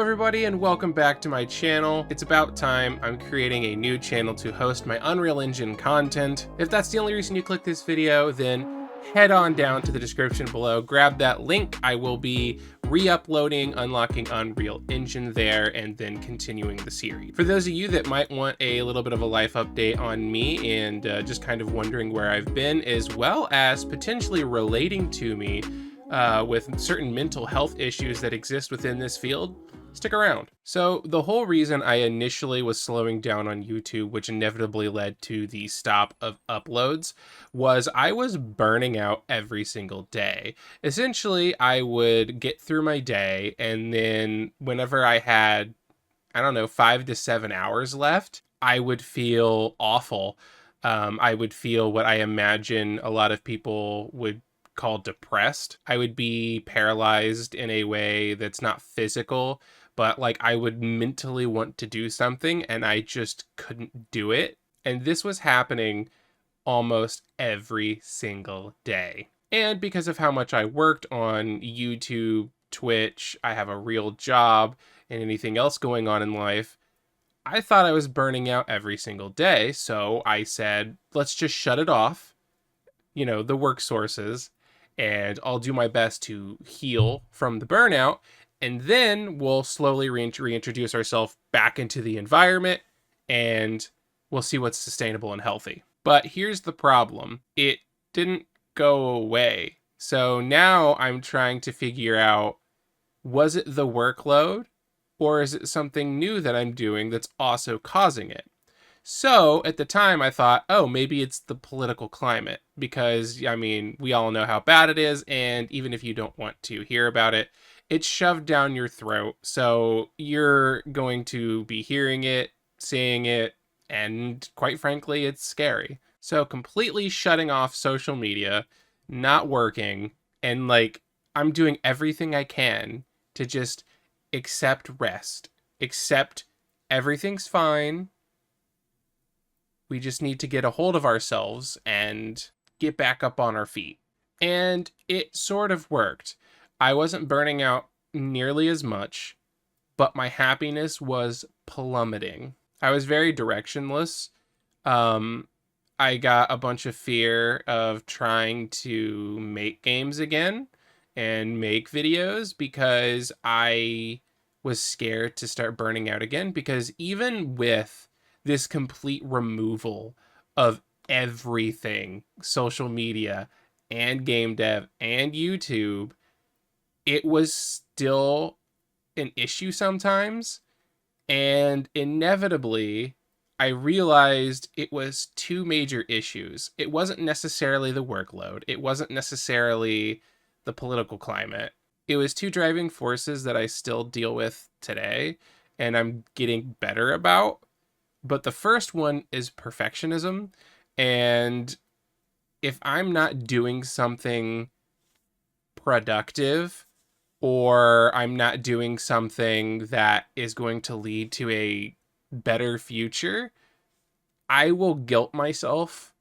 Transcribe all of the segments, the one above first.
everybody, and welcome back to my channel. It's about time. I'm creating a new channel to host my Unreal Engine content. If that's the only reason you clicked this video, then head on down to the description below, grab that link. I will be re-uploading Unlocking Unreal Engine there and then continuing the series. For those of you that might want a little bit of a life update on me and just kind of wondering where I've been, as well as potentially relating to me with certain mental health issues that exist within this field, stick around. So the whole reason I initially was slowing down on YouTube, which inevitably led to the stop of uploads, was I was burning out every single day. Essentially, I would get through my day, and then whenever I had, I don't know, 5 to 7 hours left, I would feel awful. I would feel what I imagine a lot of people would call depressed. I would be paralyzed in a way that's not physical, but like I would mentally want to do something and I just couldn't do it. And this was happening almost every single day. And because of how much I worked on YouTube, Twitch, I have a real job, and anything else going on in life, I thought I was burning out every single day. So I said, let's just shut it off, the work sources, and I'll do my best to heal from the burnout, and then we'll slowly reintroduce ourselves back into the environment, and we'll see what's sustainable and healthy. But here's the problem. It didn't go away. So now I'm trying to figure out, was it the workload, or is it something new that I'm doing that's also causing it? So at the time I thought, oh, maybe it's the political climate, because we all know how bad it is. And even if you don't want to hear about it, it's shoved down your throat. So you're going to be hearing it, seeing it, and quite frankly, it's scary. So completely shutting off social media, not working, and I'm doing everything I can to just accept rest, accept everything's fine. We just need to get a hold of ourselves and get back up on our feet. And it sort of worked. I wasn't burning out nearly as much, but my happiness was plummeting. I was very directionless. I got a bunch of fear of trying to make games again and make videos because I was scared to start burning out again, because even with this complete removal of everything, social media and game dev and YouTube, it was still an issue sometimes. And inevitably, I realized it was two major issues. It wasn't necessarily the workload. It wasn't necessarily the political climate. It was two driving forces that I still deal with today and I'm getting better about. But the first one is perfectionism. And if I'm not doing something productive, or I'm not doing something that is going to lead to a better future, I will guilt myself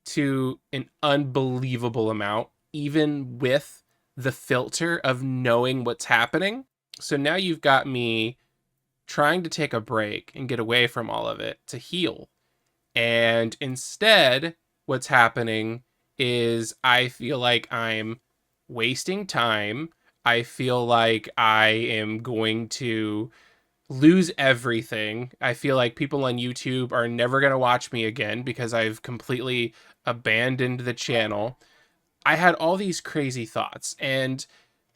to an unbelievable amount, even with the filter of knowing what's happening. So now you've got me trying to take a break and get away from all of it to heal. And instead, what's happening is I feel like I'm wasting time. I feel like I am going to lose everything. I feel like people on YouTube are never going to watch me again because I've completely abandoned the channel. I had all these crazy thoughts, and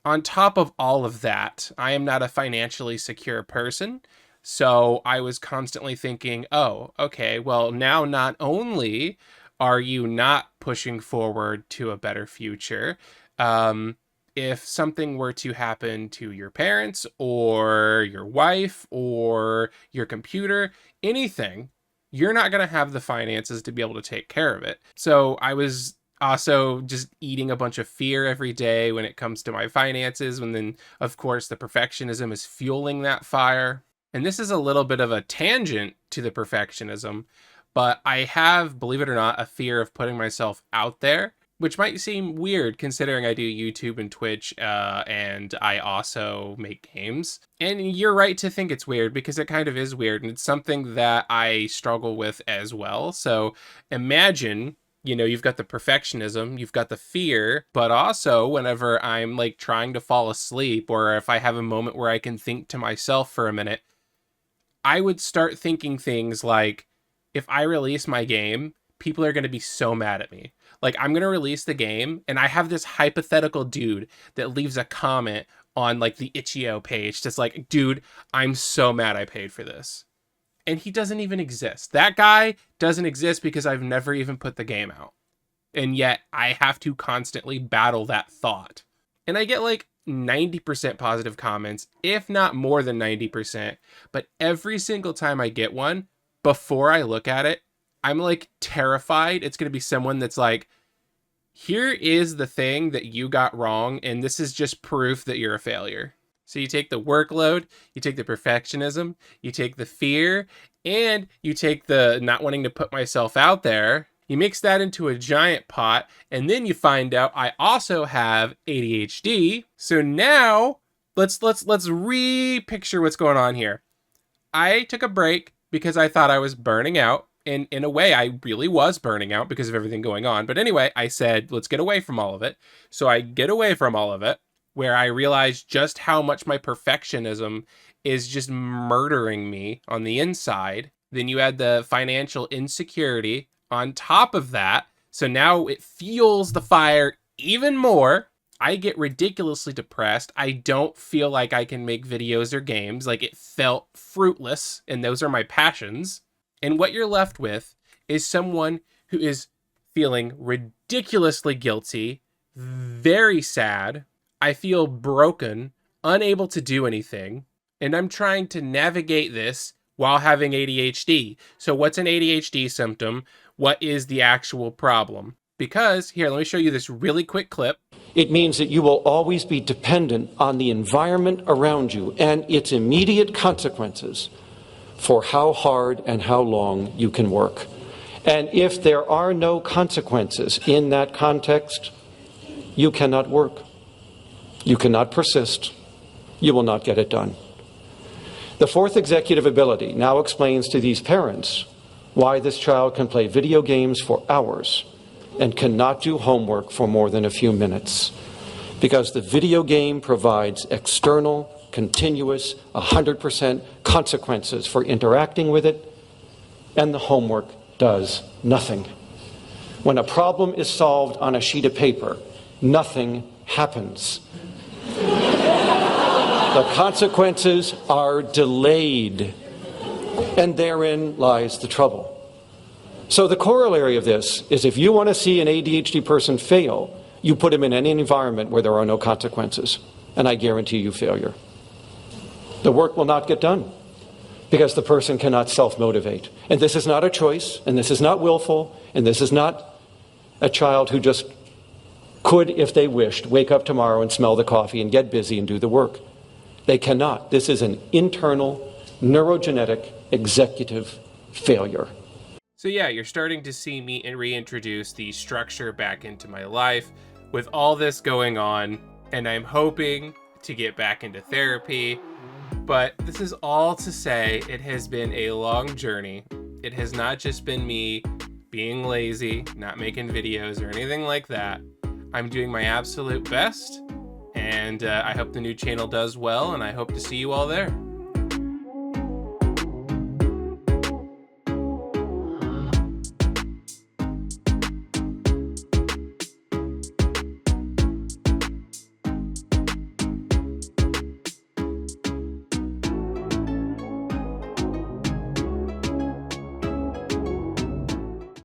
on top of all of that, I am not a financially secure person. So I was constantly thinking, oh, okay, well, now not only are you not pushing forward to a better future, if something were to happen to your parents or your wife or your computer, anything, you're not going to have the finances to be able to take care of it. So I was also just eating a bunch of fear every day when it comes to my finances. And then, of course, the perfectionism is fueling that fire. And this is a little bit of a tangent to the perfectionism, but I have, believe it or not, a fear of putting myself out there, which might seem weird considering I do YouTube and Twitch, and I also make games. And you're right to think it's weird, because it kind of is weird, and it's something that I struggle with as well. So imagine, you know, you've got the perfectionism, you've got the fear, but also whenever I'm like trying to fall asleep, or if I have a moment where I can think to myself for a minute, I would start thinking things like, if I release my game, people are going to be so mad at me. Like, I'm going to release the game, and I have this hypothetical dude that leaves a comment on like the Itch.io page that's like, dude, I'm so mad I paid for this. And he doesn't even exist. That guy doesn't exist because I've never even put the game out. And yet I have to constantly battle that thought. And I get like 90% positive comments, if not more than 90%. But every single time I get one, before I look at it, I'm like terrified it's going to be someone that's like, here is the thing that you got wrong, and this is just proof that you're a failure. So you take the workload, you take the perfectionism, you take the fear, and you take the not wanting to put myself out there. You mix that into a giant pot, and then you find out I also have ADHD. So now let's re-picture what's going on here. I took a break because I thought I was burning out. And in a way, I really was burning out because of everything going on. But anyway, I said, let's get away from all of it. So I get away from all of it, where I realized just how much my perfectionism is just murdering me on the inside. Then you add the financial insecurity on top of that. So now it fuels the fire even more. I get ridiculously depressed. I don't feel like I can make videos or games. Like, it felt fruitless, and those are my passions. And what you're left with is someone who is feeling ridiculously guilty, very sad. I feel broken, unable to do anything, and I'm trying to navigate this while having ADHD. So what's an ADHD symptom? What is the actual problem? Because, here, let me show you this really quick clip. It means that you will always be dependent on the environment around you and its immediate consequences for how hard and how long you can work. And if there are no consequences in that context, you cannot work. You cannot persist. You will not get it done. The fourth executive ability now explains to these parents why this child can play video games for hours and cannot do homework for more than a few minutes. Because the video game provides external, continuous, 100% consequences for interacting with it, and the homework does nothing. When a problem is solved on a sheet of paper, nothing happens. The consequences are delayed, and therein lies the trouble. So the corollary of this is, if you want to see an ADHD person fail, you put him in any environment where there are no consequences, and I guarantee you failure. The work will not get done because the person cannot self-motivate. And this is not a choice, and this is not willful, and this is not a child who just could, if they wished, wake up tomorrow and smell the coffee and get busy and do the work. They cannot. This is an internal, neurogenetic, executive failure. So yeah, you're starting to see me reintroduce the structure back into my life with all this going on, and I'm hoping to get back into therapy. But this is all to say, it has been a long journey. It has not just been me being lazy, not making videos or anything like that. I'm doing my absolute best, and I hope the new channel does well, and I hope to see you all there.